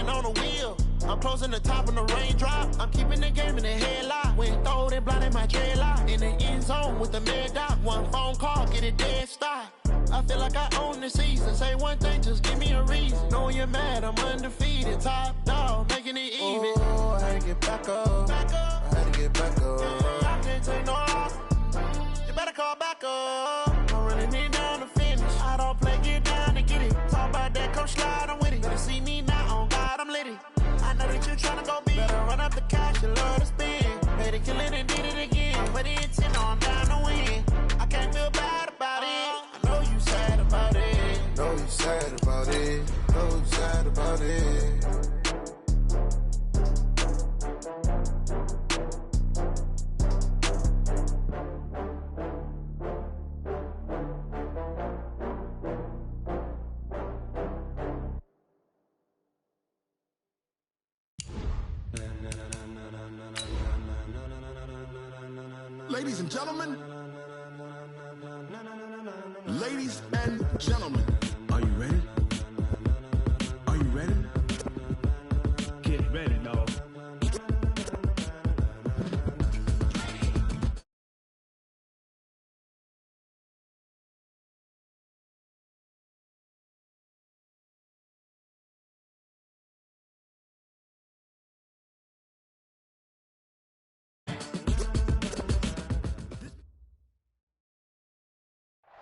hand on the wheel. I'm closing the top on the raindrop. I'm keeping the game in the headlock. When throwed and blinded my dreadlock. In the end zone with the mad dot. One phone call, get it dead stop. I feel like I own the season. Say one thing, just give me a reason. Knowing you're mad, I'm undefeated. Top dog, making it even. Oh, I had to get back up. I had to get back up. I can't take no loss. You better call back up. I'm running it down to finish. I don't play, get down to get it. Talk about that, come slide, I'm with it. Better see me now, on God, I'm litty. I know that you're trying to go big. Better run up the cash, you love to spend. Made it, kill it, and did it again. But the intent, no, I'm down to win. I can't feel bad about it. I know you sad about it. Know you sad about it. Know you sad about it. Ladies and gentlemen, ladies and gentlemen, are you ready? Are you ready? Get ready, dog.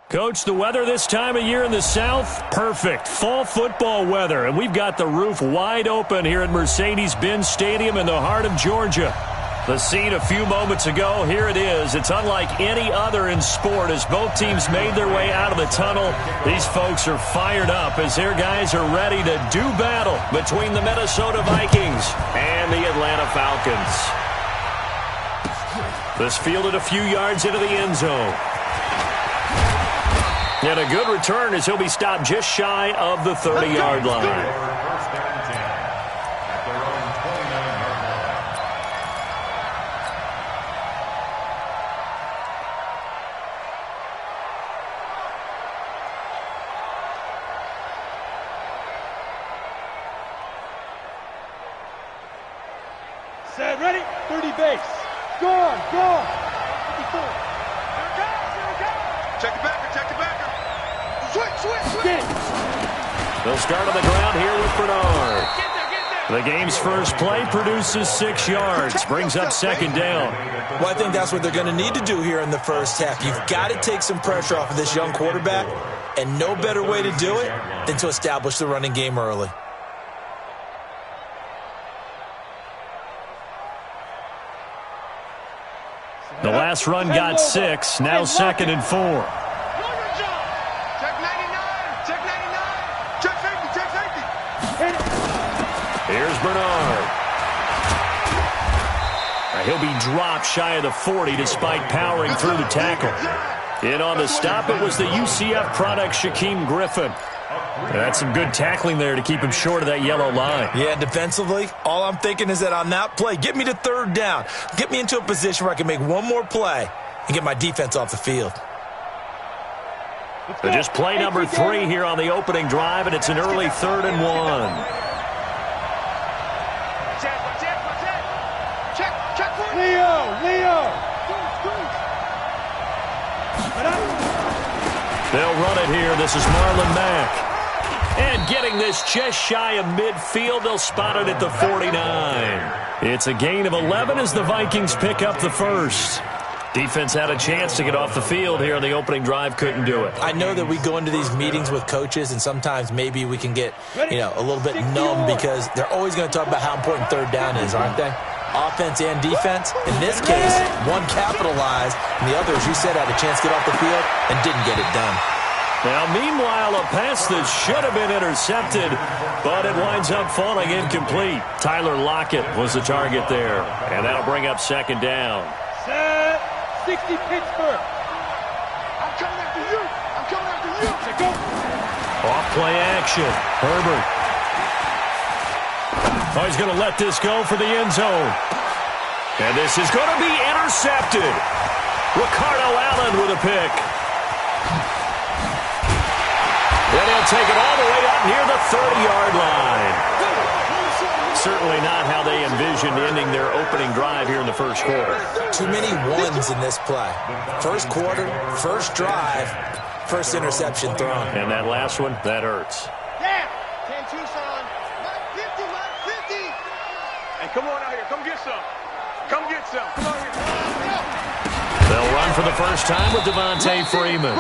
Coach, the weather this time of year in the South, perfect. Fall football weather, and we've got the roof wide open here at Mercedes-Benz Stadium in the heart of Georgia. The scene a few moments ago, here it is. It's unlike any other in sport as both teams made their way out of the tunnel. These folks are fired up as their guys are ready to do battle between the Minnesota Vikings and the Atlanta Falcons. This fielded a few yards into the end zone. And a good return as he'll be stopped just shy of the 30-yard line. First down 10 at their own 29-yard line. Set, ready, 30 base. Gone. 54. Check the backer. Switch. They'll start on the ground here with Bernard. The game's first play produces 6 yards, brings up second down. Well, I think that's what they're going to need to do here in the first half. You've got to take some pressure off of this young quarterback, and no better way to do it than to establish the running game early. The last run got 6, now 2nd and 4. Here's Bernard. He'll be dropped shy of the 40 despite powering through the tackle. In on the stop, it was the UCF product, Shaquem Griffin. That's some good tackling there to keep him short of that yellow line. Yeah, defensively, all I'm thinking is that on that play, get me to third down. Get me into a position where I can make one more play and get my defense off the field. So just play number 3 here on the opening drive, and it's an early 3rd and 1. Leo. They'll run it here. This is Marlon Mack. And getting this just shy of midfield, they'll spot it at the 49. It's a gain of 11 as the Vikings pick up the first. Defense had a chance to get off the field here on the opening drive, couldn't do it. I know that we go into these meetings with coaches, and sometimes maybe we can get, a little bit numb because they're always going to talk about how important third down is, aren't they? Offense and defense. In this case, one capitalized, and the other, as you said, had a chance to get off the field and didn't get it done. Now, meanwhile, a pass that should have been intercepted, but it winds up falling incomplete. Tyler Lockett was the target there, and that'll bring up second down. Set, 60 Pittsburgh. I'm coming after you. Go. Off-play action. Herbert. Oh, he's going to let this go for the end zone. And this is going to be intercepted. Ricardo Allen with a pick. Then he'll take it all the way up near the 30-yard line. certainly not how they envisioned ending their opening drive here in the first quarter. Too many ones in this play. First quarter, first drive, first interception thrown. And that last one, that hurts. Yeah. 10-2, son. 50. Hey, come on out here. Come get some. Come get some. Come on here. They'll run for the first time with Devontae Freeman.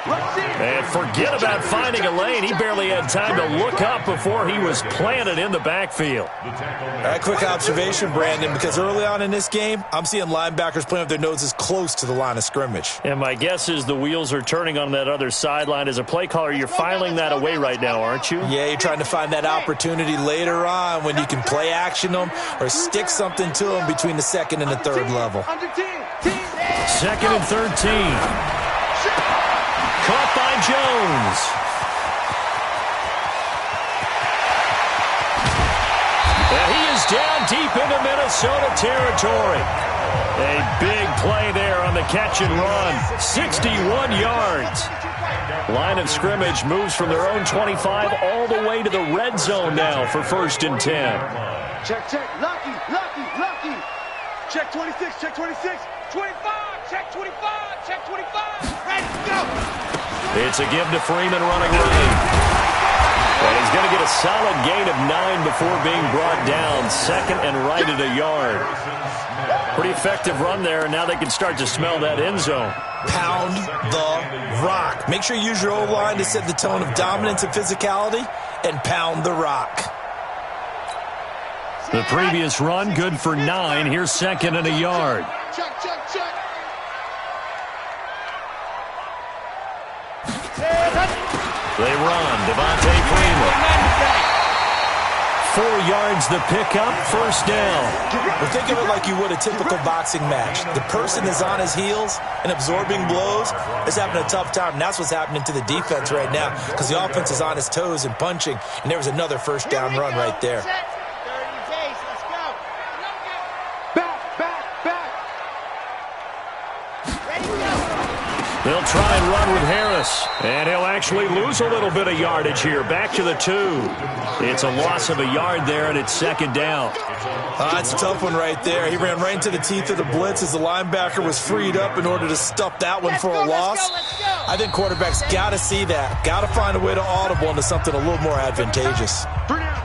And forget about finding a lane. He barely had time to look up before he was planted in the backfield. All right, quick observation, Brandon, because early on in this game, I'm seeing linebackers playing with their noses close to the line of scrimmage. And my guess is the wheels are turning on that other sideline. As a play caller, you're filing that away right now, aren't you? Yeah, you're trying to find that opportunity later on when you can play action them or stick something to them between the second and the third level. 2nd and 13. Caught by Jones. And he is down deep into Minnesota territory. A big play there on the catch and run. 61 yards. Line of scrimmage moves from their own 25 all the way to the red zone now for 1st and 10. Check. Lucky. Check 26. Check 26. 25. Check 25. Check 25. Ready, go. It's a give to Freeman running right. And he's going to get a solid gain of 9 before being brought down. 2nd and right at a yard. Pretty effective run there, and now they can start to smell that end zone. Pound the rock. Make sure you use your O-line to set the tone of dominance and physicality, and pound the rock. The previous run, good for 9. Here's 2nd and a yard. Check. They run. Devontae Freeman. 4 yards the pickup. 1st down. Well, think of it like you would a typical boxing match. The person is on his heels and absorbing blows is having a tough time. And that's what's happening to the defense right now because the offense is on his toes and punching. And there was another 1st down run right there. They'll try and run with Harris. And he'll actually lose a little bit of yardage here. Back to the 2. It's a loss of a yard there, and it's 2nd down. That's a tough one right there. He ran right into the teeth of the blitz as the linebacker was freed up in order to stuff that one for a loss. I think quarterbacks got to see that. Got to find a way to audible into something a little more advantageous. 3 down.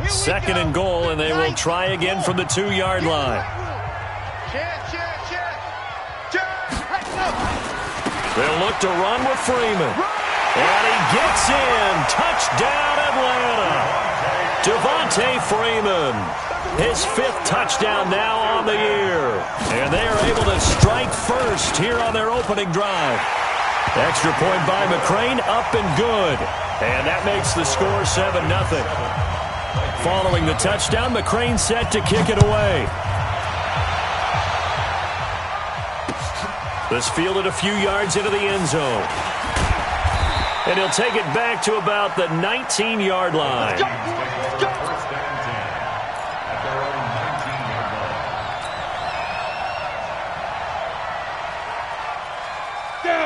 Second and goal, and they will try again from the 2-yard line. They'll look to run with Freeman. And he gets in. Touchdown, Atlanta. Devontae Freeman. His 5th touchdown now on the year. And they are able to strike first here on their opening drive. Extra point by McCrane, up and good. And that makes the score 7-0. Following the touchdown, McCrane set to kick it away. This fielded a few yards into the end zone. And he'll take it back to about the 19-yard line.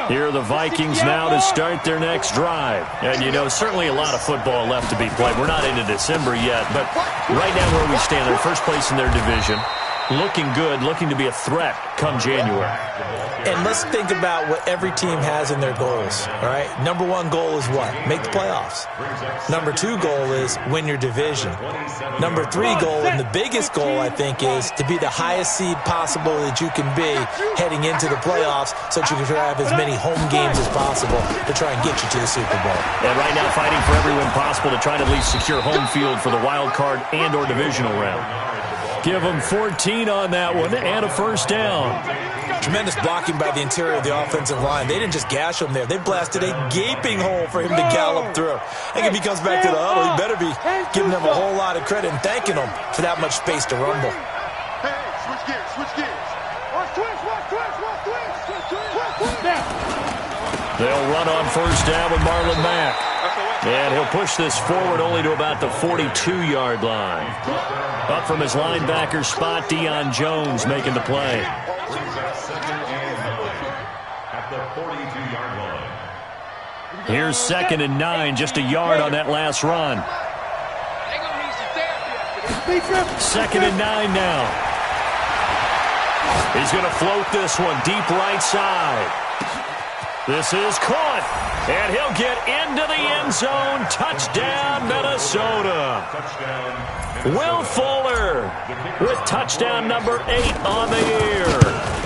Here are the Vikings now to start their next drive. And, you know, certainly a lot of football left to be played. We're not into December yet, but right now where we stand, they're first place in their division. Looking good, looking to be a threat come January. And let's think about what every team has in their goals, all right? Number 1 goal is what? Make the playoffs. Number 2 goal is win your division. Number 3 goal, and the biggest goal, I think, is to be the highest seed possible that you can be heading into the playoffs so that you can have as many home games as possible to try and get you to the Super Bowl. And right now fighting for every win possible to try to at least secure home field for the wild card and or divisional round. Give them 14 on that one and a 1st down. Tremendous blocking by the interior of the offensive line. They didn't just gash him there. They blasted a gaping hole for him to gallop through. I think if he comes back to the huddle, he better be giving them a whole lot of credit and thanking them for that much space to rumble. Hey, switch gears. Watch twist. They'll run on 1st down with Marlon Mack. And he'll push this forward only to about the 42-yard line. Up from his linebacker spot, Deion Jones making the play. At the 42-yard line. Here's 2nd and 9, just a yard on that last run. 2nd and 9 now. He's going to float this one deep right side. This is caught, and he'll get into the end zone. Touchdown, Minnesota. Will Fuller with touchdown number 8 on the year,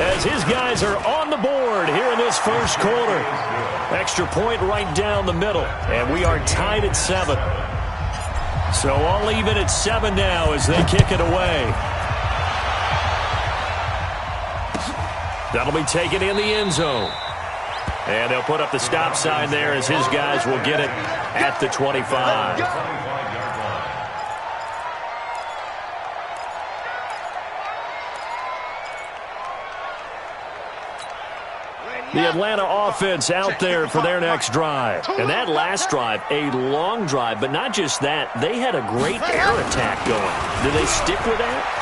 as his guys are on the board here in this first quarter. Extra point right down the middle, and we are tied at 7. So all even at 7 now as they kick it away. That'll be taken in the end zone. And they'll put up the stop sign there as his guys will get it at the 25. The Atlanta offense out there for their next drive. And that last drive, a long drive, but not just that. They had a great air attack going. Do they stick with that?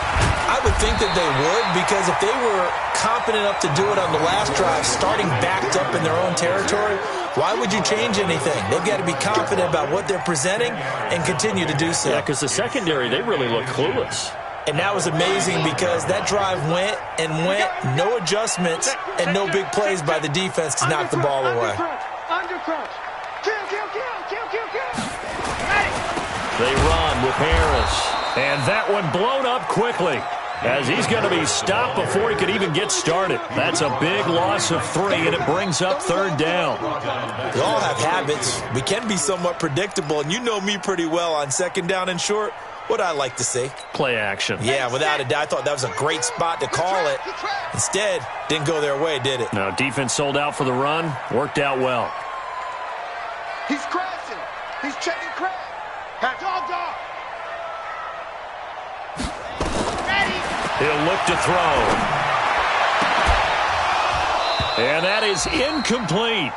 I would think that they would, because if they were confident enough to do it on the last drive, starting backed up in their own territory, why would you change anything? They've got to be confident about what they're presenting and continue to do so. Yeah, because the secondary, they really look clueless. And that was amazing because that drive went and went, no adjustments and no big plays by the defense to knock the ball away. They run with Harris. And that one blown up quickly as he's going to be stopped before he could even get started. That's a big loss of 3, and it brings up 3rd down. We all have habits. We can be somewhat predictable, and you know me pretty well on 2nd down and short. What I like to see. Play action. Yeah, without a doubt. I thought that was a great spot to call it. Instead, didn't go their way, did it? No, defense sold out for the run. Worked out well. He's crashing. He's checking crash. Dog. He'll look to throw. And that is incomplete.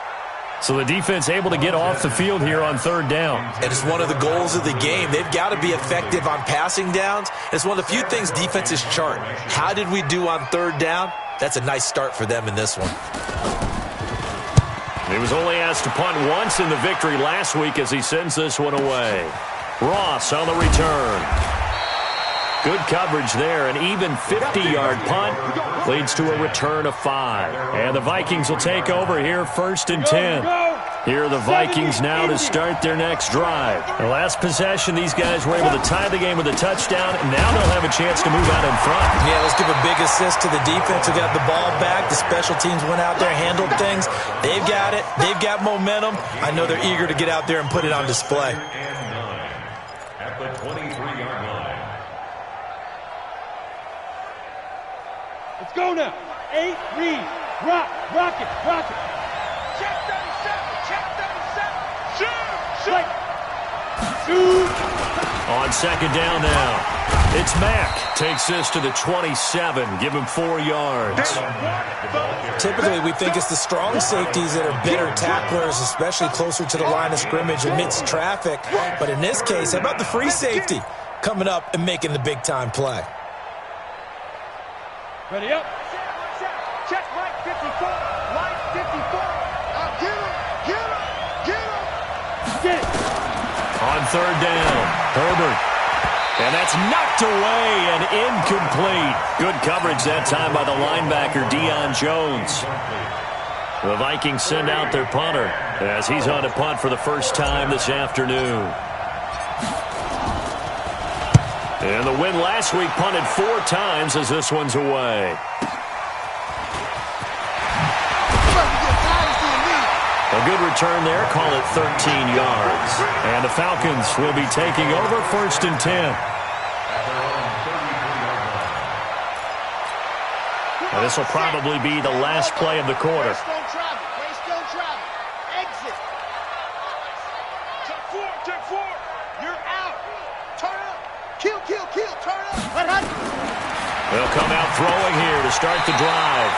So the defense able to get off the field here on 3rd down. And it's one of the goals of the game. They've got to be effective on passing downs. It's one of the few things defenses chart. How did we do on 3rd down? That's a nice start for them in this one. He was only asked to punt once in the victory last week as he sends this one away. Ross on the return. Good coverage there. An even 50-yard punt leads to a return of 5. And the Vikings will take over here 1st and 10. Here are the Vikings now to start their next drive. The last possession, these guys were able to tie the game with a touchdown, and now they'll have a chance to move out in front. Yeah, let's give a big assist to the defense who got the ball back. The special teams went out there, handled things. They've got it. They've got momentum. I know they're eager to get out there and put it on display. At the 23-yard line. Let's go now. 8, read. Rock it. Check 37. Shoot. On 2nd down now. It's Mack. Takes this to the 27. Give him 4 yards. Typically, we think it's the strong safeties that are better tacklers, especially closer to the line of scrimmage amidst traffic. But in this case, how about the free safety coming up and making the big-time play? Ready up. Check right 54. Right 54. Get it. On 3rd down, Herbert. And that's knocked away and incomplete. Good coverage that time by the linebacker, Deion Jones. The Vikings send out their punter as he's on to punt for the first time this afternoon. And the win last week punted 4 times as this one's away. A good return there, call it 13 yards. And the Falcons will be taking over 1st and 10. And this will probably be the last play of the quarter. Race don't travel. Exit. Check 4. You're out. Turn up. Kill. Turn up. They'll come out throwing here to start the drive.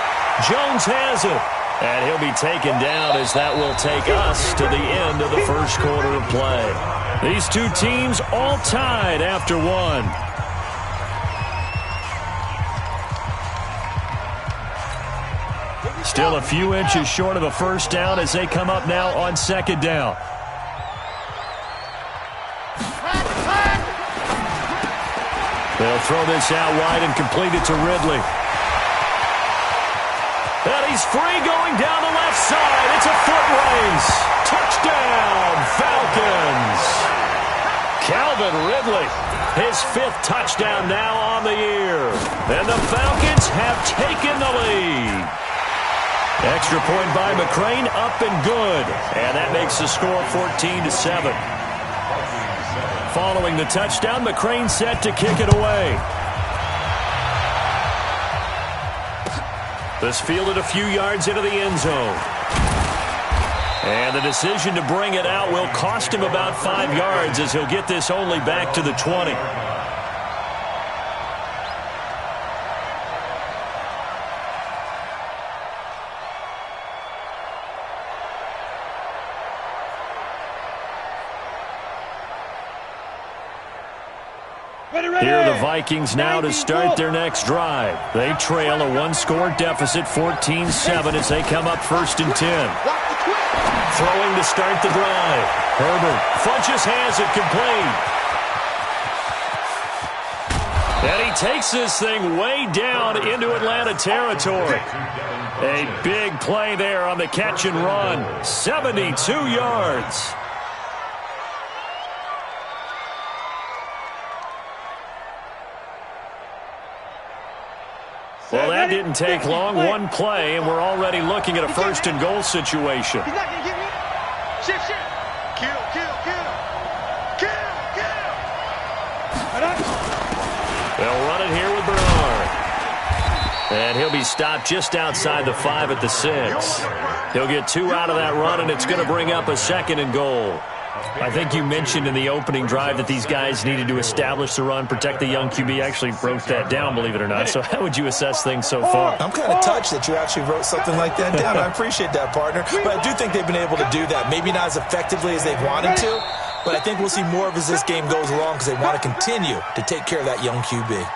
Jones has it. And he'll be taken down as that will take us to the end of the first quarter of play. These two teams all tied after one. Still a few inches short of a first down as they come up now on second down. They'll throw this out wide and complete it to Ridley. And he's free going down the left side. It's a foot race. Touchdown, Falcons. Calvin Ridley, his 5th touchdown now on the year. And the Falcons have taken the lead. Extra point by McCrane, up and good. And that makes the score 14-7. Following the touchdown, McCrane set to kick it away. This fielded a few yards into the end zone. And the decision to bring it out will cost him about 5 yards as he'll get this only back to the 20. Here are the Vikings now to start their next drive. They trail a one-score deficit, 14-7, as they come up 1st and 10. Throwing to start the drive. Herbert Funches has it complete. And he takes this thing way down into Atlanta territory. A big play there on the catch and run. 72 yards. Well, that didn't take long. One play, and we're already looking at a 1st and goal situation. He's not going to get me. Shift. Kill. They'll run it here with Bernard. And he'll be stopped just outside the 5 at the 6. He'll get 2 out of that run, and it's going to bring up a 2nd and goal. I think you mentioned in the opening drive that these guys needed to establish the run, protect the young QB. Actually wrote that down, believe it or not. So how would you assess things so far? I'm kind of touched that you actually wrote something like that down. I appreciate that, partner. But I do think they've been able to do that. Maybe not as effectively as they've wanted to, but I think we'll see more of as this game goes along because they want to continue to take care of that young QB.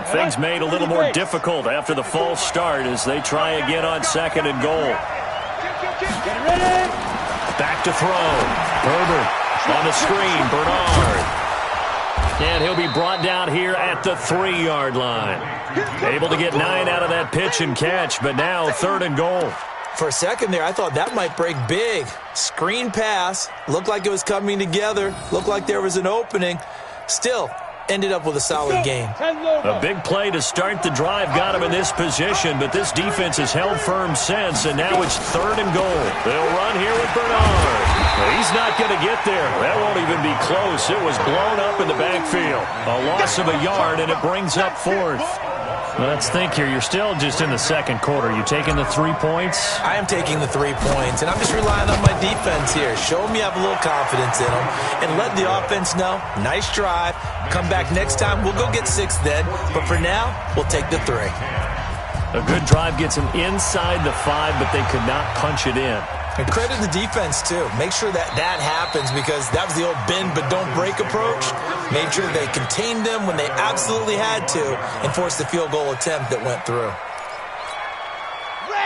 Things made a little more difficult after the false start as they try again on 2nd and goal. Back to throw. Herbert on the screen. Bernard. And he'll be brought down here at the 3-yard line. Able to get 9 out of that pitch and catch, but now 3rd and goal. For a second there, I thought that might break big. Screen pass. Looked like it was coming together. Looked like there was an opening. Still, ended up with a solid game. A big play to start the drive got him in this position, but this defense has held firm since, and now it's 3rd and goal. They'll run here with Bernard. He's not going to get there. That won't even be close. It was blown up in the backfield. A loss of a yard, and it brings up 4th. Let's think here. You're still just in the 2nd quarter. You taking the 3 points? I am taking the 3 points, and I'm just relying on my defense here. Show them you have a little confidence in them, and let the offense know, nice drive. Come back next time. We'll go get 6 then, but for now, we'll take the 3. A good drive gets them inside the 5, but they could not punch it in. And credit the defense, too. Make sure that happens because that was the old bend but don't break approach. Made sure they contained them when they absolutely had to and forced the field goal attempt that went through.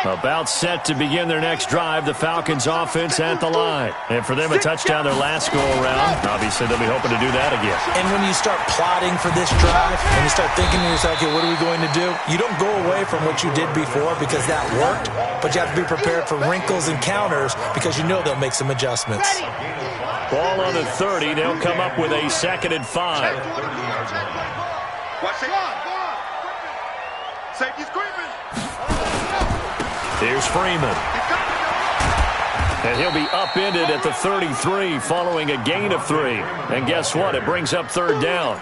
About set to begin their next drive, the Falcons offense at the line. And for them, a touchdown their last go-around. Obviously, they'll be hoping to do that again. And when you start plotting for this drive, when you start thinking to yourself, okay, what are we going to do? You don't go away from what you did before because that worked, but you have to be prepared for wrinkles and counters because you know they'll make some adjustments. Ball on the 30. They'll come up with a 2nd and 5. Watch it. Go on. Safety's creeping. Here's Freeman. And he'll be upended at the 33 following a gain of 3. And guess what? It brings up 3rd down.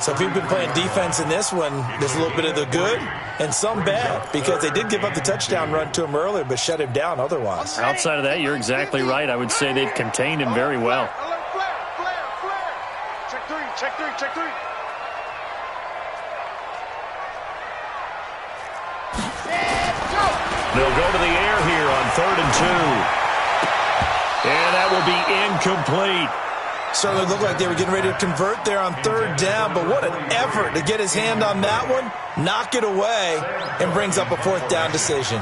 So if you've been playing defense in this one, there's a little bit of the good and some bad, because they did give up the touchdown run to him earlier but shut him down otherwise. Outside of that, you're exactly right. I would say they've contained him very well. Check three, check three, check three. They'll go to the air here on 3rd and 2. And that will be incomplete. Certainly looked like they were getting ready to convert there on 3rd down, but what an effort to get his hand on that one, knock it away, and brings up a 4th down decision.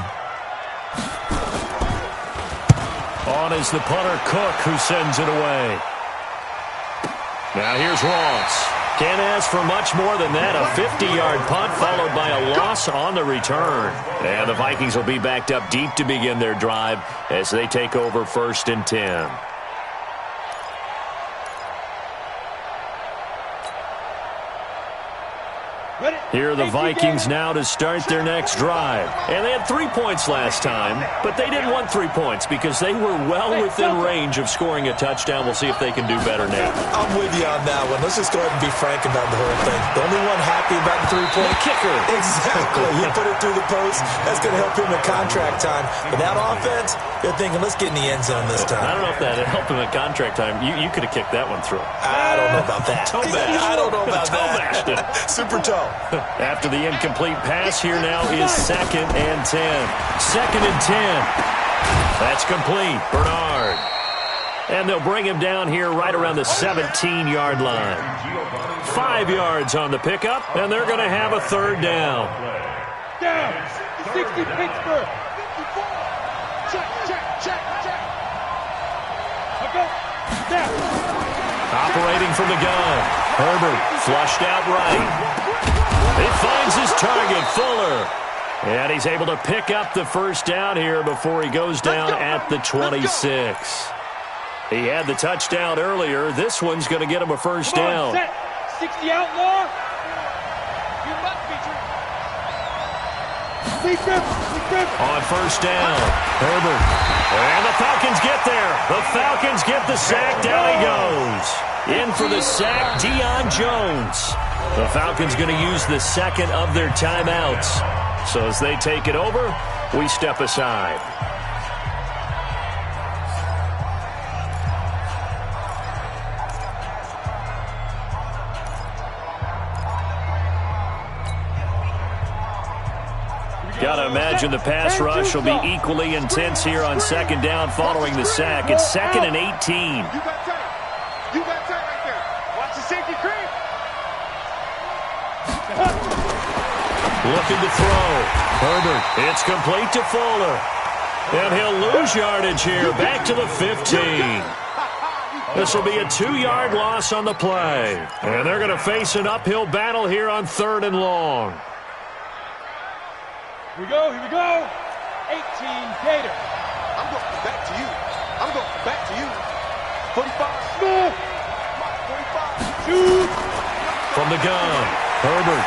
On is the punter, Cook, who sends it away. Now here's Ross. Can't ask for much more than that. A 50-yard punt followed by a loss on the return. And the Vikings will be backed up deep to begin their drive as they take over 1st and 10. Here are the Vikings now to start their next drive. And they had 3 points last time, but they didn't want 3 points because they were well within range of scoring a touchdown. We'll see if they can do better now. I'm with you on that one. Let's just go ahead and be frank about the whole thing. The only one happy about the 3-point kicker. Exactly. He put it through the post. That's going to help him in contract time. But that offense, they're thinking, let's get in the end zone this time. I don't know if that helped him in contract time. You could have kicked that one through. I don't know about that. I don't know about that. Super toe. After the incomplete pass, here now is 2nd and 10. 2nd and 10. That's complete. Bernard. And they'll bring him down here right around the 17-yard line. 5 yards on the pickup, and they're going to have a 3rd down. Down. 60 Pittsburgh. 54. Check. Go. Down. Operating from the gun. Herbert flushed out right. He finds his target, Fuller. And he's able to pick up the 1st down here before he goes down at the 26. He had the touchdown earlier. This one's going to get him a 1st down. Set. 60 outlaw. You must be true. On 1st down, Herbert. And the Falcons get there. The Falcons get the sack. Down he goes. In for the sack, Deion Jones. The Falcons going to use the 2nd of their timeouts. So as they take it over, we step aside. Got to imagine the pass rush will be equally intense here on 2nd down following the sack. It's 2nd and 18. You got tight right there. Watch the safety creep. Looking to throw. Herbert. It's complete to Fuller. And he'll lose yardage here. Back to the 15. This will be a 2-yard loss on the play. And they're going to face an uphill battle here on 3rd and long. Here we go. 18 Gator. I'm going back to you. 45. 45. Shoot. From the gun, Herbert.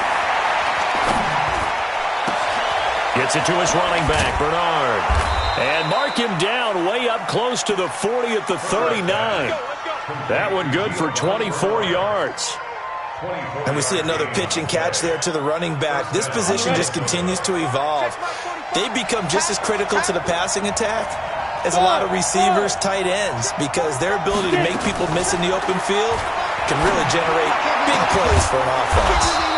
Gets it to his running back, Bernard. And mark him down way up close to the 40 at the 39. That one good for 24 yards. And we see another pitch and catch there to the running back. This position just continues to evolve. They become just as critical to the passing attack as a lot of receivers, tight ends, because their ability to make people miss in the open field can really generate big plays for an offense.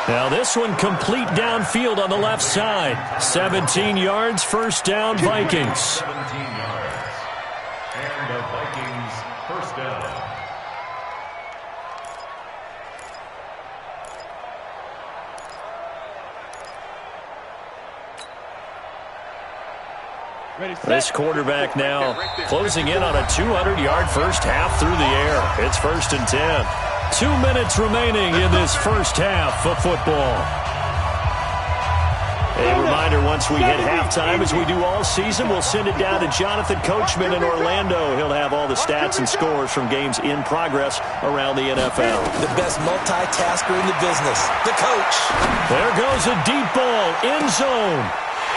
Now this one complete downfield on the left side. 17 yards, 1st down, Vikings. 17 yards. And the Vikings 1st down. This quarterback now closing in on a 200-yard first half through the air. It's 1st and 10. 2 minutes remaining in this first half of football. A reminder, once we hit halftime, as we do all season, we'll send it down to Jonathan Coachman in Orlando. He'll have all the stats and scores from games in progress around the NFL. The best multitasker in the business, the coach. There goes a deep ball, end zone.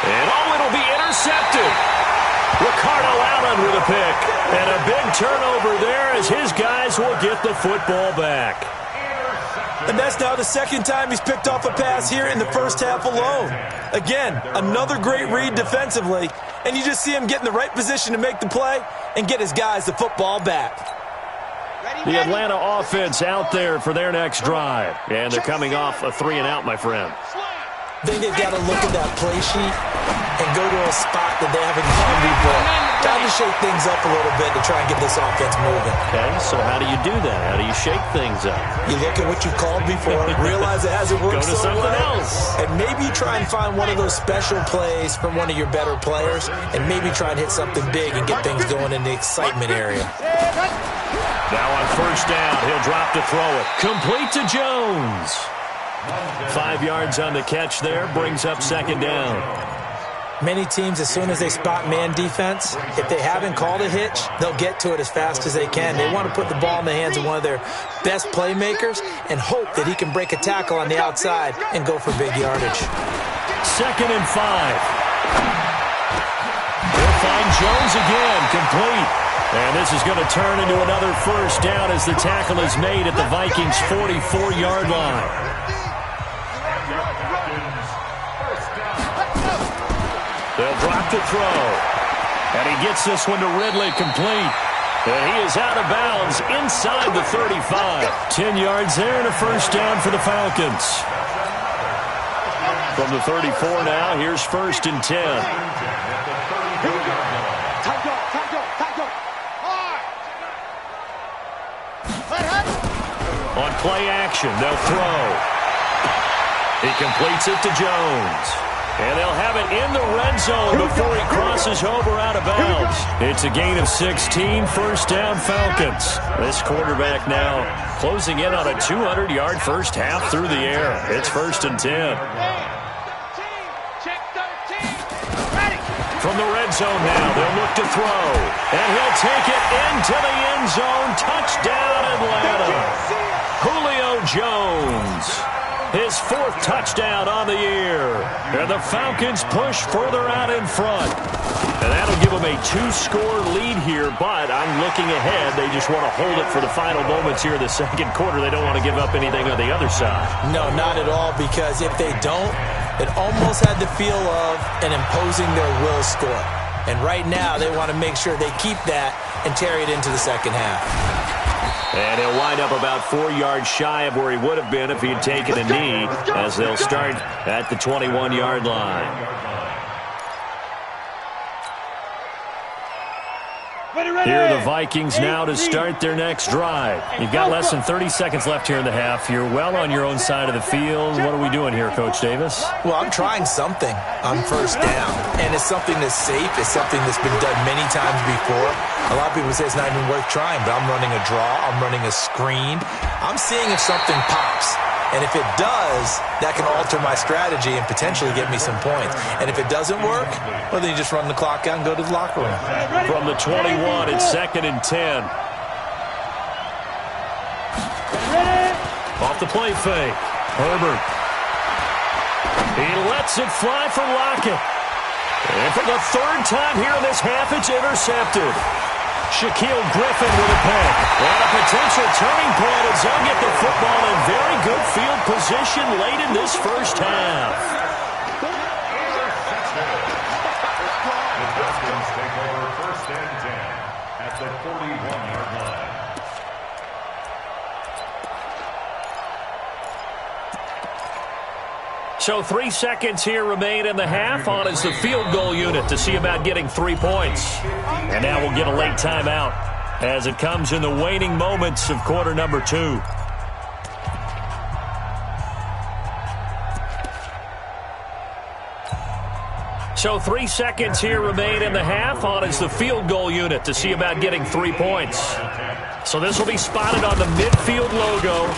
And it'll be intercepted. Ricardo Allen with a pick. And a big turnover there as his guys will get the football back. And that's now the second time he's picked off a pass here in the first half alone. Again, another great read defensively, and you just see him get in the right position to make the play and get his guys the football back. The Atlanta offense out there for their next drive. And they're coming off a 3-and-out, my friend. I think they've got to look at that play sheet and go to a spot that they haven't gone before. Time to shake things up a little bit to try and get this offense moving. Okay, so how do you do that? How do you shake things up? You look at what you called before, realize it hasn't worked Go to so something well, else. and maybe try and find one of those special plays from one of your better players, and maybe try and hit something big and get things going in the excitement area. Now on first down, he'll drop to throw it. Complete to Jones. 5 yards on the catch there, brings up second down. Many teams, as soon as they spot man defense, if they haven't called a hitch, they'll get to it as fast as they can. They want to put the ball in the hands of one of their best playmakers and hope that he can break a tackle on the outside and go for big yardage. 2nd and 5. They'll find Jones again, complete. And this is going to turn into another first down as the tackle is made at the Vikings' 44-yard line. They'll drop to throw. And he gets this one to Ridley, complete. And he is out of bounds inside the 35. 10 yards there and a first down for the Falcons. From the 34 now, here's 1st and 10. On play action, they'll throw. He completes it to Jones. And they'll have it in the red zone before he crosses over out of bounds. It's a gain of 16, first down Falcons. This quarterback now closing in on a 200-yard first half through the air. It's 1st and 10. From the red zone now, they'll look to throw. And he'll take it into the end zone. Touchdown, Atlanta. Julio Jones. His 4th touchdown on the year. And the Falcons push further out in front. And that'll give them a 2-score lead here, but I'm looking ahead. They just want to hold it for the final moments here in the second quarter. They don't want to give up anything on the other side. No, not at all, because if they don't, it almost had the feel of an imposing their will score. And right now, they want to make sure they keep that and carry it into the second half. And he'll wind up about 4 yards shy of where he would have been if he had taken a knee, as they'll start at the 21-yard line. Here are the Vikings now to start their next drive. You've got less than 30 seconds left here in the half. You're well on your own side of the field. What are we doing here, Coach Davis? Well, I'm trying something on first down, and it's something that's safe. It's something that's been done many times before. A lot of people say it's not even worth trying, but I'm running a draw. I'm running a screen. I'm seeing if something pops. And if it does, that can alter my strategy and potentially get me some points. And if it doesn't work, well, then you just run the clock out and go to the locker room. From the 21, it's 2nd and 10. Off the play fake. Herbert. He lets it fly for Lockett. And for the 3rd time here in this half, it's intercepted. Shaquille Griffin with a pick. And a potential turning point as they'll get the football in very good field position late in this first half. The Falcons take over 1st and 10 at the 41-yard line. So 3 seconds here remain in the half. On is the field goal unit to see about getting 3 points. And now we'll get a late timeout as it comes in the waning moments of quarter number 2. So 3 seconds here remain in the half. On is the field goal unit to see about getting 3 points. So this will be spotted on the midfield logo.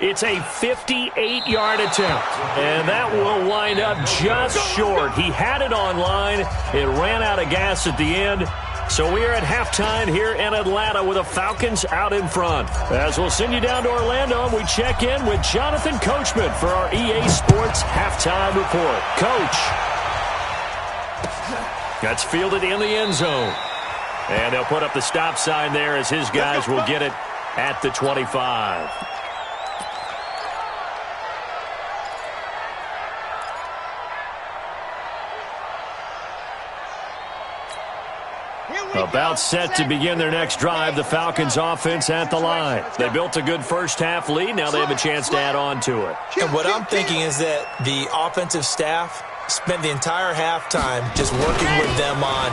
It's a 58-yard attempt, and that will wind up just short. He had it on line. It ran out of gas at the end. So we are at halftime here in Atlanta with the Falcons out in front. As we'll send you down to Orlando, and we check in with Jonathan Coachman for our EA Sports Halftime Report. Coach. That's fielded in the end zone. And they'll put up the stop sign there as his guys will get it at the 25. About set to begin their next drive, the Falcons offense at the line. They built a good first-half lead. Now they have a chance to add on to it. And what I'm thinking is that the offensive staff spent the entire halftime just working with them on,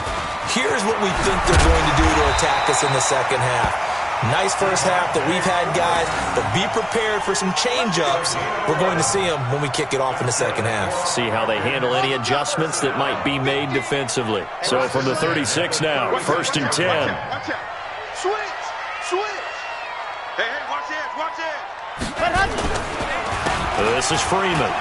here's what we think they're going to do to attack us in the second half. Nice first half that we've had, guys, but be prepared for some change-ups. We're going to see them when we kick it off in the second half. See how they handle any adjustments that might be made defensively. So from the 36 now, 1st and 10. Watch out. Switch. Hey, watch it. This is Freeman.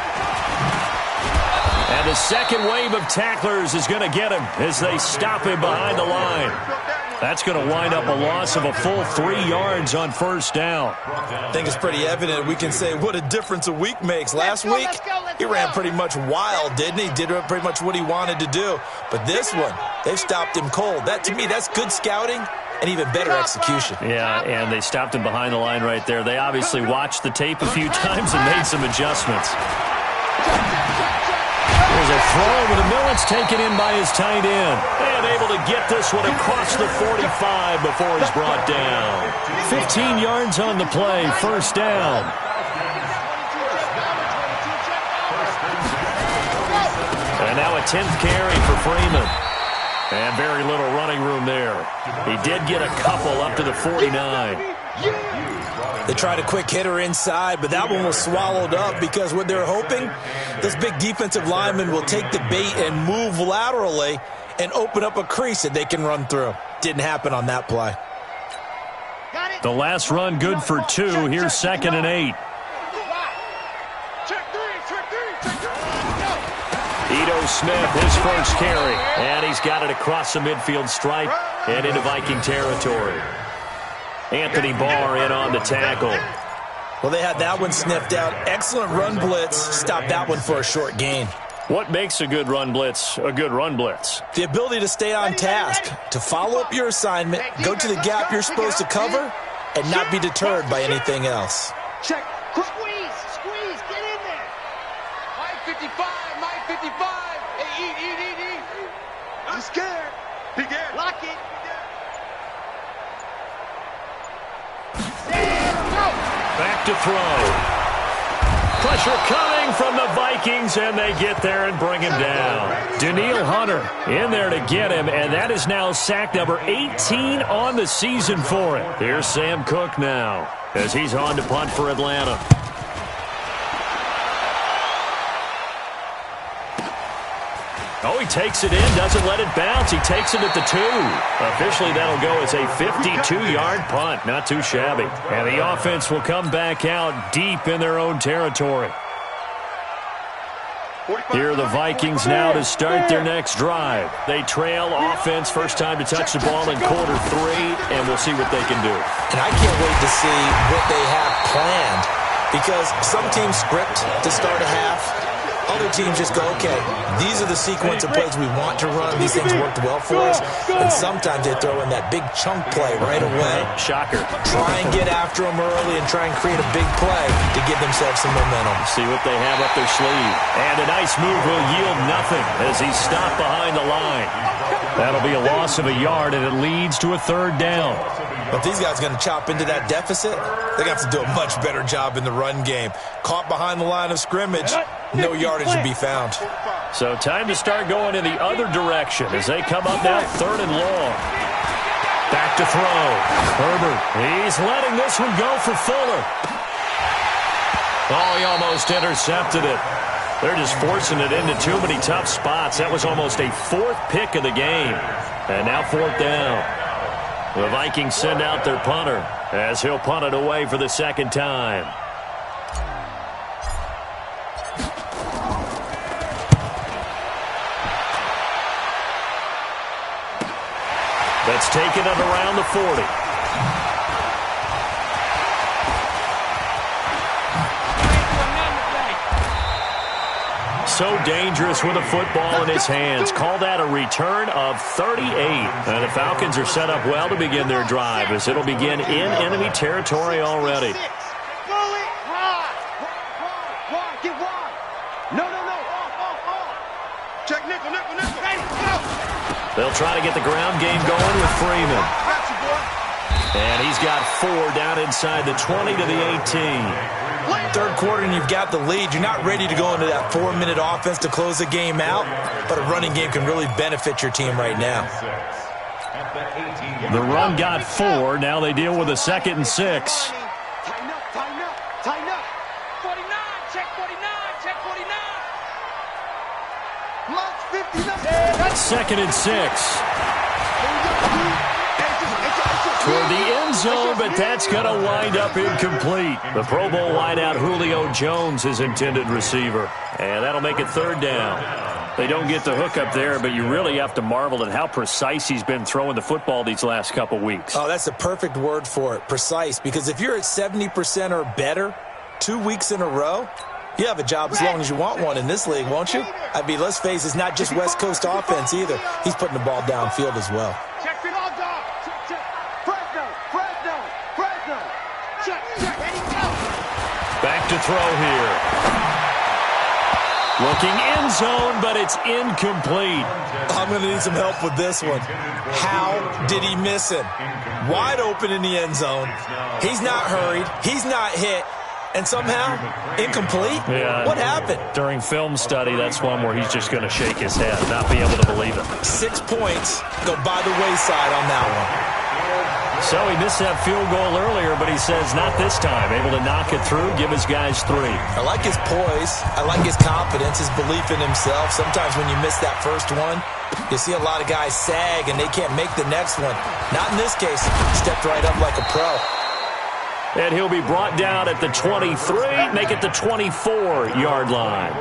And the second wave of tacklers is going to get him as they stop him behind the line. That's going to wind up a loss of a full 3 yards on first down. I think it's pretty evident. We can say what a difference a week makes. Last week, he ran pretty much wild, didn't he? Did pretty much what he wanted to do. But this one, they've stopped him cold. That, to me, that's good scouting and even better execution. Yeah, and they stopped him behind the line right there. They obviously watched the tape a few times and made some adjustments. There's a throw, but Tmil10's taken in by his tight end. And able to get this one across the 45 before he's brought down. 15 yards on the play, first down. And now a 10th carry for Freeman. And very little running room there. He did get a couple up to the 49. They tried a quick hitter inside, but that one was swallowed up because what they're hoping, this big defensive lineman will take the bait and move laterally and open up a crease that they can run through. Didn't happen on that play. The last run good for 2. Here's 2nd and 8. Ito Smith, his first carry. And he's got it across the midfield stripe and into Viking territory. Anthony Barr in on the tackle. Well, they had that one sniffed out. Excellent run blitz. Stopped that one for a short gain. What makes a good run blitz a good run blitz? The ability to stay on task, to follow up your assignment, go to the gap you're supposed to cover, and not be deterred by anything else. Check. Squeeze. Get in there. Mike 55. Hey, eat. I'm scared. He get. Lock it. Back to throw. Pressure coming from the Vikings, and they get there and bring him down. Danielle Hunter in there to get him, and that is now sack number 18 on the season for him. Here's Sam Cook now as he's on to punt for Atlanta. Oh, he takes it in, doesn't let it bounce. He takes it at the 2. Officially, that'll go as a 52-yard punt. Not too shabby. And the offense will come back out deep in their own territory. Here are the Vikings now to start their next drive. They trail offense, first time to touch the ball in quarter 3, and we'll see what they can do. And I can't wait to see what they have planned, because some teams script to start a half. Other teams just go, okay, these are the sequence of plays we want to run. These things worked well for us. And sometimes they throw in that big chunk play right away. Shocker. Try and get after them early and try and create a big play to give themselves some momentum. See what they have up their sleeve. And a nice move will yield nothing as he's stopped behind the line. That'll be a loss of a yard, and it leads to a 3rd down. But these guys are going to chop into that deficit. They're going to have to do a much better job in the run game. Caught behind the line of scrimmage, no yardage to be found. So time to start going in the other direction as they come up now 3rd and long. Back to throw. Herbert, he's letting this one go for Fuller. Oh, he almost intercepted it. They're just forcing it into too many tough spots. That was almost a 4th pick of the game. And now 4th down. The Vikings send out their punter as he'll punt it away for the 2nd time. That's taken it around the 40. So dangerous with a football in his hands. Call that a return of 38. And the Falcons are set up well to begin their drive as it'll begin in enemy territory already. Get wide. No. Check nickel. They'll try to get the ground game going with Freeman. And he's got 4 down inside the 20 to the 18. Third quarter and you've got the lead. You're not ready to go into that 4-minute offense to close the game out, but a running game can really benefit your team right now. The run got 4. Now they deal with a 2nd and 6. Tighten up, tighten up, tighten up. 49, check 49, check 49. Lock 59. 2nd and 6. Toward the end zone, but that's going to wind up incomplete. The Pro Bowl wideout Julio Jones is intended receiver. And that'll make it 3rd down. They don't get the hook up there, but you really have to marvel at how precise he's been throwing the football these last couple weeks. Oh, that's a perfect word for it, precise. Because if you're at 70% or better 2 weeks in a row, you have a job as long as you want one in this league, won't you? I mean, let's face it, it's not just West Coast offense either. He's putting the ball downfield as well. Check it all, dog. Check. Fresno. Check. Ready, go. Back to throw here. Looking end zone, but it's incomplete. I'm going to need some help with this one. How did he miss him? Wide open in the end zone. He's not hurried. He's not hit. And somehow, incomplete? Yeah. What happened? During film study, that's one where he's just going to shake his head, not be able to believe it. 6 points go by the wayside on that one. So he missed that field goal earlier, but he says not this time. Able to knock it through, give his guys 3. I like his poise. I like his confidence, his belief in himself. Sometimes when you miss that first one, you see a lot of guys sag and they can't make the next one. Not in this case. Stepped right up like a pro. And he'll be brought down at the 23, make it the 24-yard line.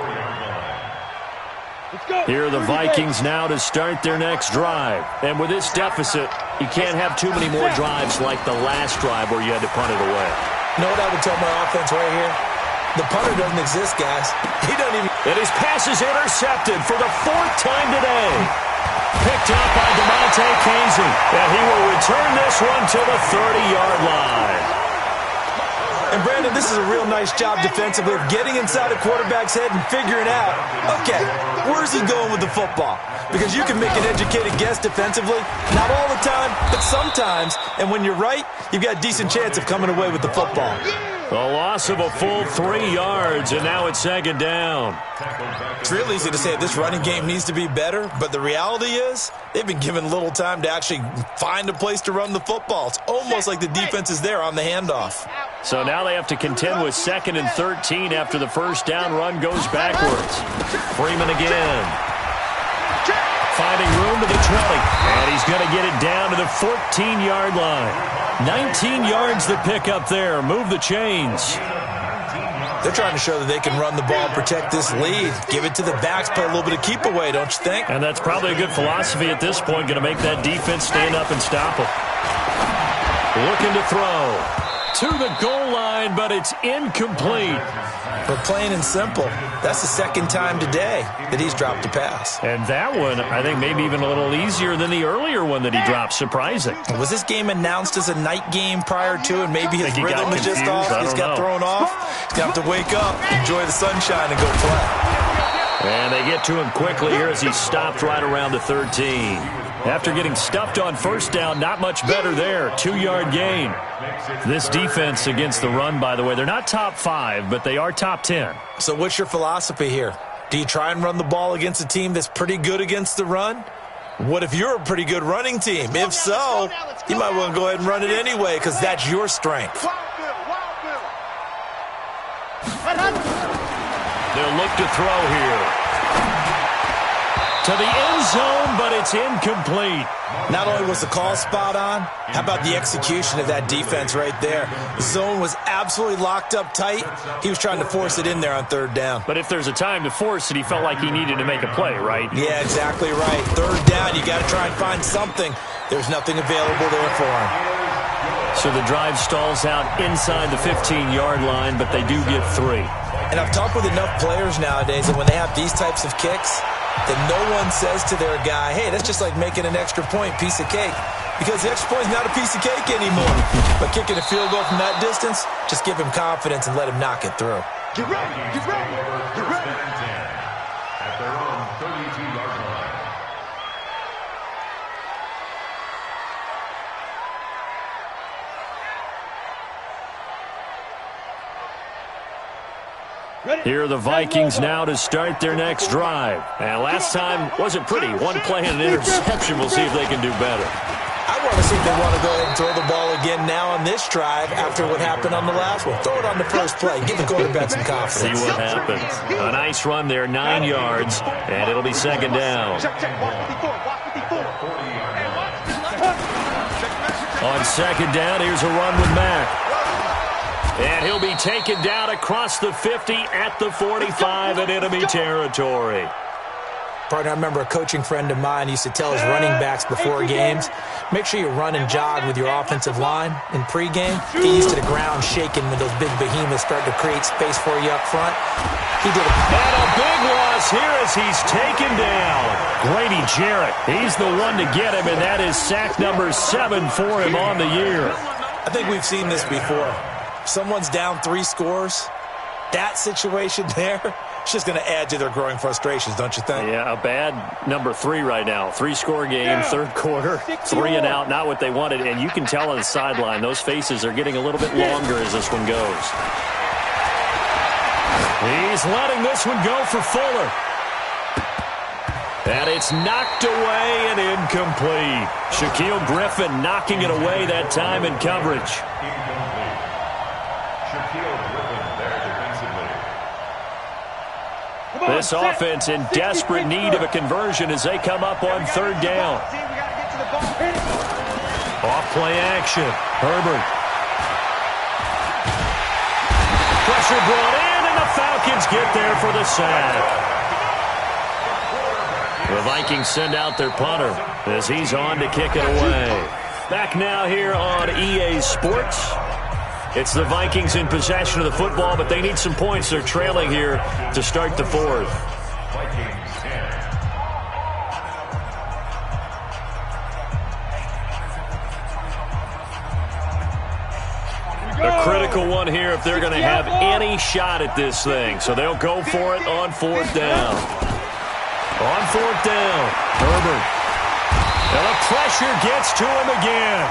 Here are the Vikings now to start their next drive. And with this deficit, you can't have too many more drives like the last drive where you had to punt it away. You know what I would tell my offense right here? The punter doesn't exist, guys. He doesn't even... And his pass is intercepted for the 4th time today. Picked up by DeMonte Casey. And he will return this one to the 30-yard line. And, Brandon, this is a real nice job defensively of getting inside a quarterback's head and figuring out, okay, where's he going with the football? Because you can make an educated guess defensively, not all the time, but sometimes. And when you're right, you've got a decent chance of coming away with the football. A loss of a full 3 yards, and now it's 2nd down. It's real easy to say this running game needs to be better, but the reality is they've been given little time to actually find a place to run the football. It's almost like the defense is there on the handoff. So now they have to contend with 2nd and 13 after the first down run goes backwards. Freeman again. Finding room to the 20. And he's going to get it down to the 14-yard line. 19 yards the pick up there. Move the chains. They're trying to show that they can run the ball, protect this lead, give it to the backs, play a little bit of keep away, don't you think? And that's probably a good philosophy at this point, going to make that defense stand up and stop them. Looking to throw. To the goal line, but it's incomplete. But plain and simple, that's the 2nd time today that he's dropped a pass. And that one, I think, maybe even a little easier than the earlier one that he dropped. Surprising. Was this game announced as a night game prior to, and maybe his rhythm was just off? He's got thrown off. He's going to have to wake up, enjoy the sunshine, and go play. And they get to him quickly here as he stopped right around the 13. After getting stuffed on first down, not much better there. 2-yard gain. This defense against the run, by the way, they're not top 5, but they are top 10. So what's your philosophy here? Do you try and run the ball against a team that's pretty good against the run? What if you're a pretty good running team? If so, you might want to go ahead and run it anyway because that's your strength. They'll look to throw here. To the end zone, but it's incomplete. Not only was the call spot on, how about the execution of that defense right there? The zone was absolutely locked up tight. He was trying to force it in there on 3rd down. But if there's a time to force it, he felt like he needed to make a play, right? Yeah, exactly right. 3rd down, you got to try and find something. There's nothing available there for him. So the drive stalls out inside the 15-yard line, but they do get 3. And I've talked with enough players nowadays that when they have these types of kicks, that no one says to their guy, hey, that's just like making an extra point, piece of cake. Because the extra point is not a piece of cake anymore. But kicking a field goal from that distance, just give him confidence and let him knock it through. Get ready, get ready, get ready. At their own 32-yard line. Here are the Vikings now to start their next drive. And last time wasn't pretty. One play and an interception. We'll see if they can do better. I want to see if they want to go ahead and throw the ball again now on this drive after what happened on the last one. Throw it on the first play. Give the quarterback some confidence. See what happens. A nice run there, 9 yards, and it'll be second down. On second down, here's a run with Mack. And he'll be taken down across the 50 at the 45 in enemy territory. Partner, I remember a coaching friend of mine used to tell his running backs before games, make sure you run and jog with your offensive line in pregame. Get used to the ground shaking when those big behemoths start to create space for you up front. He did it. And a big loss here as he's taken down. Grady Jarrett, he's the one to get him, and that is sack number 7 for him on the year. I think we've seen this before. Someone's down 3 scores. That situation there, it's just going to add to their growing frustrations, don't you think? Yeah, a bad number 3 right now. 3-score game, third quarter, 3 and out, not what they wanted. And you can tell on the sideline, those faces are getting a little bit longer as this one goes. He's letting this one go for Fuller. And it's knocked away and incomplete. Shaquille Griffin knocking it away that time in coverage. This offense in desperate need of a conversion as they come up on third down. Off play action. Herbert. Pressure brought in, and the Falcons get there for the sack. The Vikings send out their punter as he's on to kick it away. Back now here on EA Sports. It's the Vikings in possession of the football, but they need some points. They're trailing here to start the fourth. A critical one here if they're going to have any shot at this thing. So they'll go for it on fourth down. On fourth down, Herbert. And the pressure gets to him again.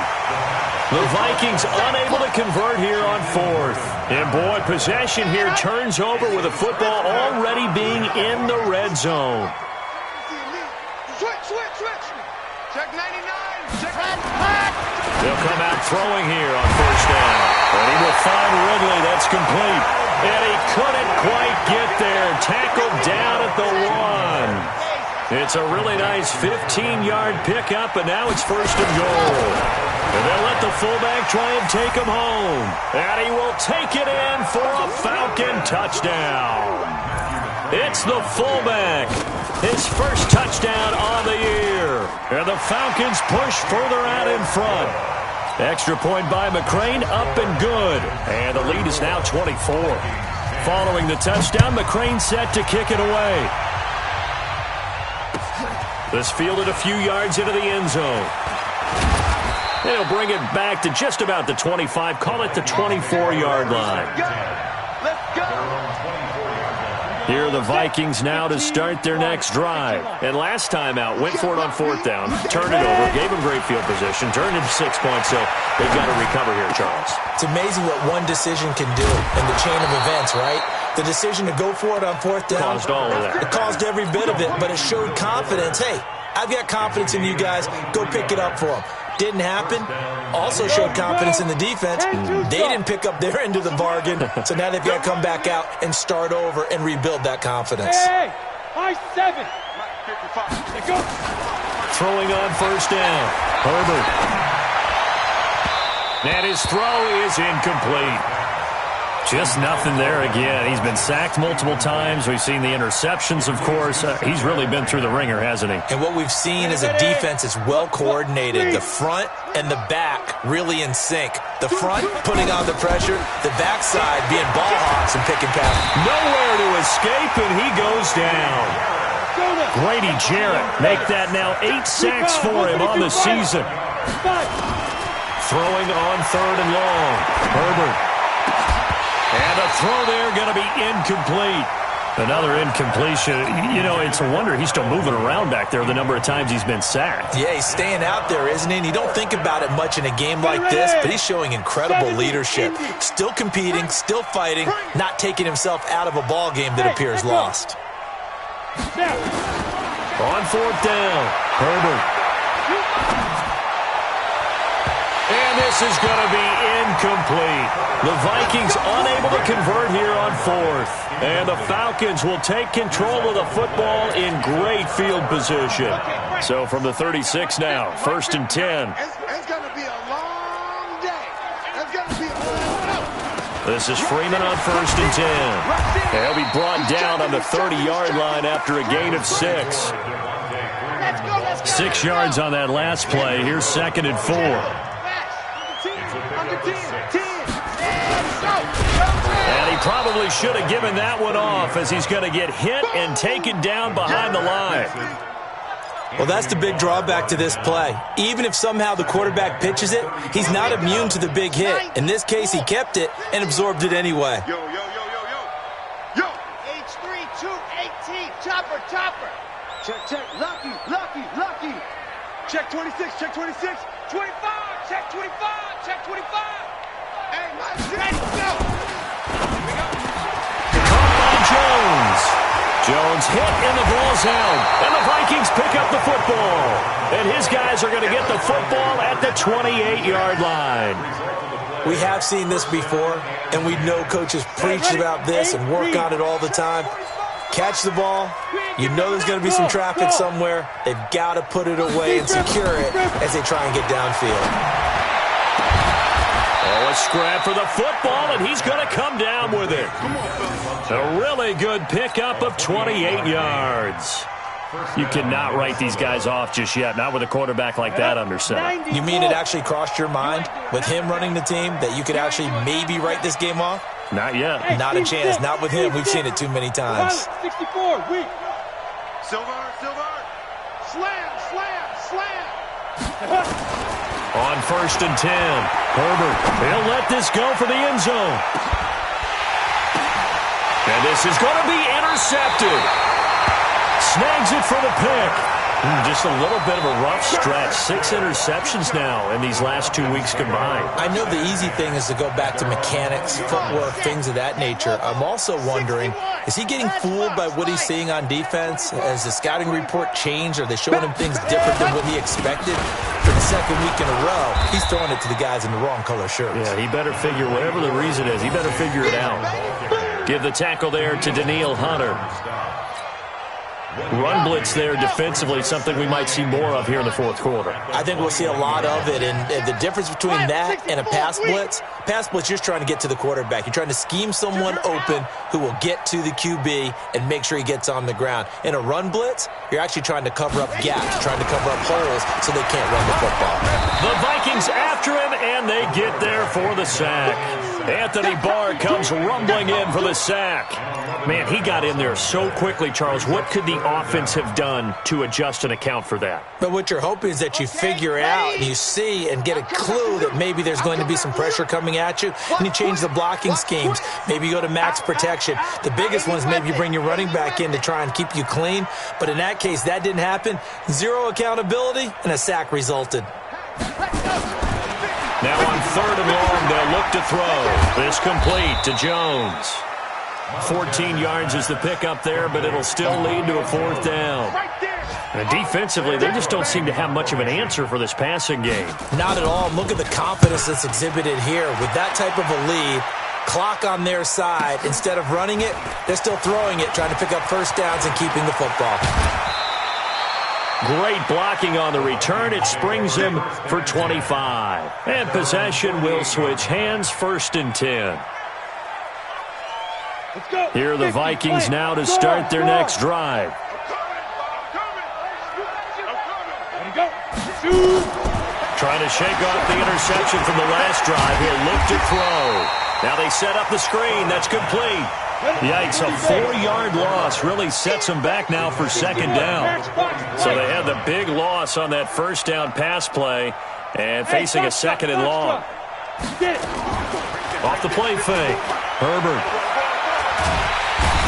The Vikings unable to convert here on fourth. And, boy, possession here turns over with the football already being in the red zone. Switch. Check 99. They'll come out throwing here on first down. And he will find Ridley. That's complete. And he couldn't quite get there. Tackled down at the 1. It's a really nice 15-yard pickup, and now it's first and goal. And they'll let the fullback try and take him home. And he will take it in for a Falcon touchdown. It's the fullback. His first touchdown on the year. And the Falcons push further out in front. Extra point by McCrane, up and good. And the lead is now 24. Following the touchdown, McCrane set to kick it away. This fielded a few yards into the end zone. They'll bring it back to just about the 25. Call it the 24-yard line. Here are the Vikings now to start their next drive. And last time out, went for it on fourth down, turned it over, gave them great field position, turned it to 6 points, so they've got to recover here, Charles. It's amazing what one decision can do in the chain of events, right? The decision to go for it on fourth down. Caused all of that. It caused every bit of it, but it showed confidence. Hey, I've got confidence in you guys. Go pick it up for them. Didn't happen. Also showed confidence in the defense. They didn't pick up their end of the bargain, so now they've got to come back out and start over and rebuild that confidence. Hey, high 7. Throwing on first down. Herbert. And his throw is incomplete. Just nothing there again. He's been sacked multiple times. We've seen the interceptions, of course. He's really been through the ringer, hasn't he? And what we've seen is a defense that's well coordinated. The front and the back really in sync. The front putting on the pressure. The backside being ball hawks and pick and pass. Nowhere to escape, and he goes down. Grady Jarrett make that now 8 sacks for him on the season. Throwing on third and long. Herbert. And a throw there going to be incomplete. Another incompletion. You know, it's a wonder he's still moving around back there the number of times he's been sacked. Yeah, he's staying out there, isn't he? And you don't think about it much in a game like this, but he's showing incredible leadership. Still competing, still fighting, not taking himself out of a ball game that appears lost. On fourth down, Herbert. And this is going to be incomplete. The Vikings unable to convert here on fourth. And the Falcons will take control of the football in great field position. So from the 36 now, 1st and 10. It's going to be a long day. It's going to be a long day. This is Freeman on 1st and 10. He'll be brought down on the 30-yard line after a gain of 6. 6 yards on that last play. Here's 2nd and 4. And he probably should have given that one off as he's going to get hit and taken down behind the line. Well, that's the big drawback to this play. Even if somehow the quarterback pitches it, he's not immune to the big hit. In this case, he kept it and absorbed it anyway. Yo. H3-218, chopper. Check. Lucky. Check 26, 25. Check 25. Hey, let's go. Caught by Jones. Jones hit and the ball's out. And the Vikings pick up the football. And his guys are going to get the football at the 28-yard line. We have seen this before, and we know coaches preach about this and work on it all the time. Catch the ball. You know there's going to be some traffic somewhere. They've got to put it away and secure it as they try and get downfield. Oh, a scrap for the football, and he's going to come down with it. A really good pickup of 28 yards. You cannot write these guys off just yet, not with a quarterback like that under center. You mean it actually crossed your mind with him running the team that you could actually maybe write this game off? Not yet. Not a chance. Not with him. We've seen it too many times. 64, weak. Silver. Slam. On 1st and 10, Herbert, he'll let this go for the end zone. And this is going to be intercepted. Snags it for the pick. Just a little bit of a rough stretch. 6 interceptions now in these last 2 weeks combined. I know the easy thing is to go back to mechanics, footwork, things of that nature. I'm also wondering, is he getting fooled by what he's seeing on defense? Has the scouting report changed? Are they showing him things different than what he expected? For the second week in a row, he's throwing it to the guys in the wrong color shirts. Yeah, he better figure, whatever the reason is, he better figure it out. Give the tackle there to Daniil Hunter. Run blitz there defensively, something we might see more of here in the fourth quarter. I think we'll see a lot of it, and the difference between that and a pass blitz, you're just trying to get to the quarterback. You're trying to scheme someone open who will get to the QB and make sure he gets on the ground. In a run blitz, you're actually trying to cover up gaps, trying to cover up holes so they can't run the football. The Vikings after him, and they get there for the sack. Anthony Barr comes rumbling in for the sack. Man, he got in there so quickly, Charles. What could the offense have done to adjust and account for that? But what you're hoping is that you figure out and you see and get a clue that maybe there's going to be some pressure coming at you, and you change the blocking schemes. Maybe you go to max protection. The biggest one is maybe you bring your running back in to try and keep you clean. But in that case, that didn't happen. Zero accountability, and a sack resulted. Now on 3rd and long, they'll look to throw. This complete to Jones. 14 yards is the pickup there, but it'll still lead to a 4th down. And defensively, they just don't seem to have much of an answer for this passing game. Not at all. Look at the confidence that's exhibited here. With that type of a lead, clock on their side, instead of running it, they're still throwing it, trying to pick up first downs and keeping the football. Great blocking on the return. It springs him for 25. And possession will switch hands, 1st and 10. Here are the Vikings now to start their next drive. Trying to shake off the interception from the last drive. He'll look to throw. Now they set up the screen. That's complete. Yikes, a 4-yard loss really sets them back now for 2nd down. So they had the big loss on that 1st down pass play and facing a 2nd and long. Off the play fake. Herbert.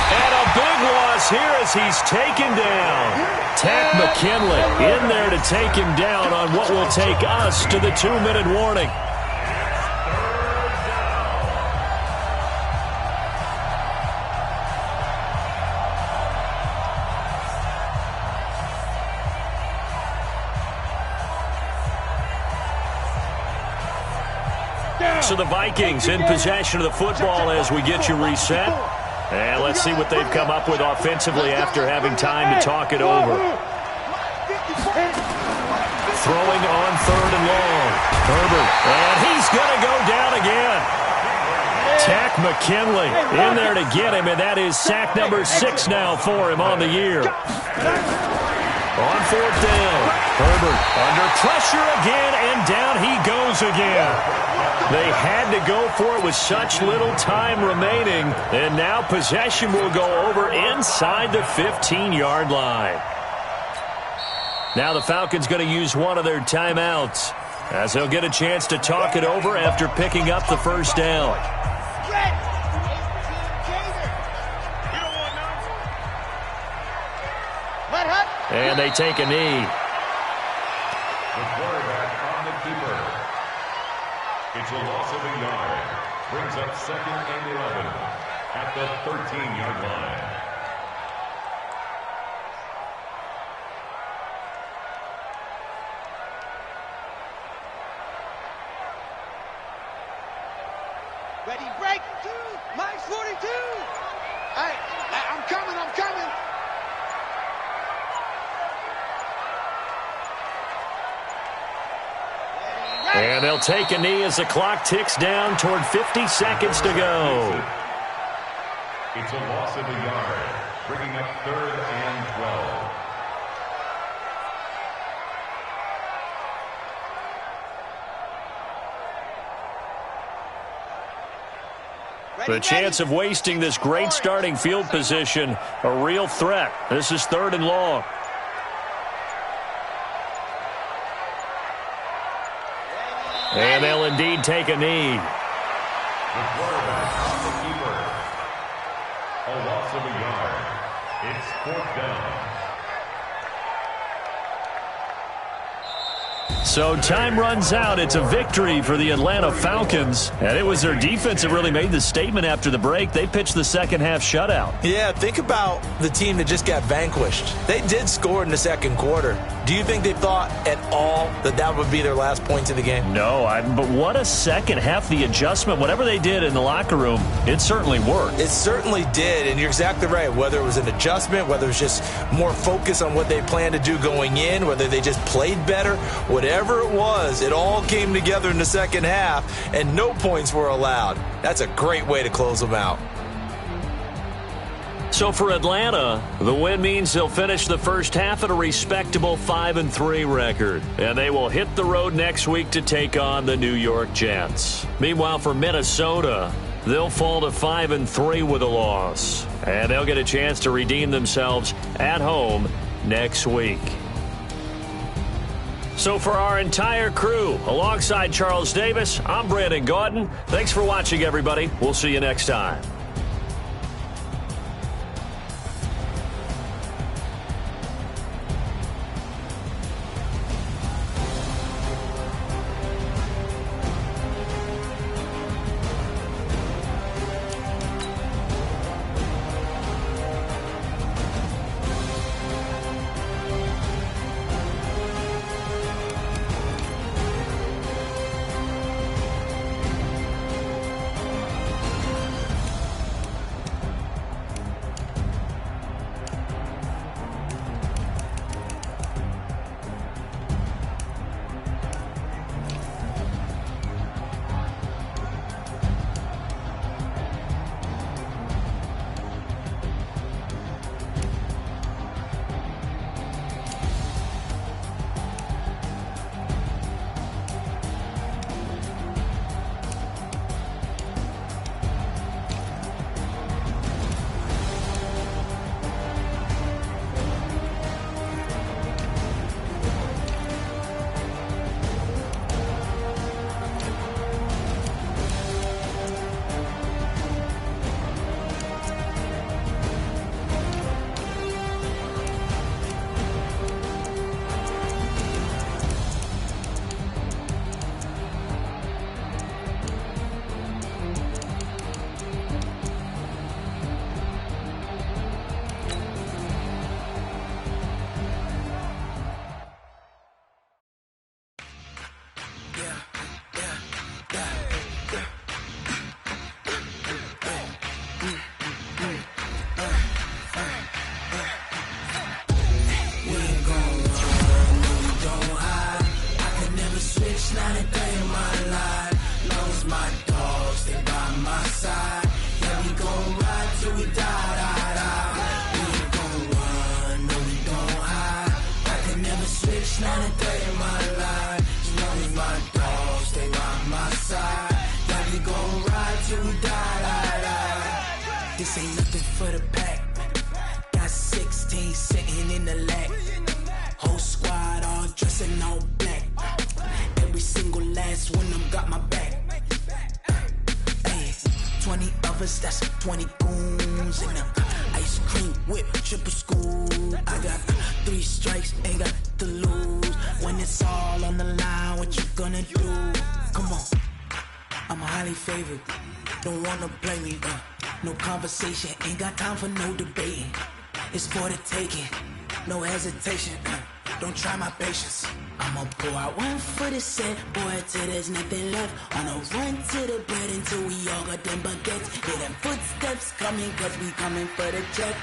And a big loss here as he's taken down. Tack McKinley in there to take him down on what will take us to the 2-minute warning. So the Vikings in possession of the football as we get you reset. And let's see what they've come up with offensively after having time to talk it over. Throwing on 3rd and long. Herbert, and he's going to go down again. Tack McKinley in there to get him, and that is sack number 6 now for him on the year. On 4th down, Herbert under pressure again, and down he goes again. They had to go for it with such little time remaining, and now possession will go over inside the 15-yard line. Now the Falcons going to use one of their timeouts as they'll get a chance to talk it over after picking up the first down. And they take a knee. The quarterback on the keeper. It's a loss of a yard. Brings up 2nd and 11 at the 13-yard line. Ready, break, 2, Mike's 42. Hey, I'm coming. And they'll take a knee as the clock ticks down toward 50 seconds to go. It's a loss of a yard, bringing up 3rd and 12. The chance of wasting this great starting field position, a real threat. This is 3rd and long. And they'll indeed take a knee. The quarterback on the keeper. A loss of a yard. It's 4th down. So time runs out. It's a victory for the Atlanta Falcons. And it was their defense that really made the statement after the break. They pitched the second half shutout. Yeah, think about the team that just got vanquished. They did score in the second quarter. Do you think they thought at all that that would be their last points of the game? No, but what a second half. The adjustment, whatever they did in the locker room, it certainly worked. It certainly did, and you're exactly right. Whether it was an adjustment, whether it was just more focus on what they planned to do going in, whether they just played better, whatever it was, it all came together in the second half, and no points were allowed. That's a great way to close them out. So for Atlanta, the win means they'll finish the first half at a respectable 5-3 record. And they will hit the road next week to take on the New York Jets. Meanwhile, for Minnesota, they'll fall to 5-3 with a loss. And they'll get a chance to redeem themselves at home next week. So for our entire crew, alongside Charles Davis, I'm Brandon Gaudin. Thanks for watching, everybody. We'll see you next time. till we die. This ain't nothing for the pack. Got 16 sitting in the lap. Whole squad all dressed in all black. Every single last one of them got my back. Hey, 20 of us, that's 20 goons in them. Ice cream whip, triple school. I got 3 strikes, ain't got to lose. When it's all on the line, what you gonna do? Come on, I'm highly favored. Don't wanna blame me, no conversation, ain't got time for no debating. It's for the taking, no hesitation, don't try my patience. I'ma pull out one for the set, boy, till there's nothing left. On a run to the bread until we all got them baguettes. Hear them footsteps coming, cause we coming for the check.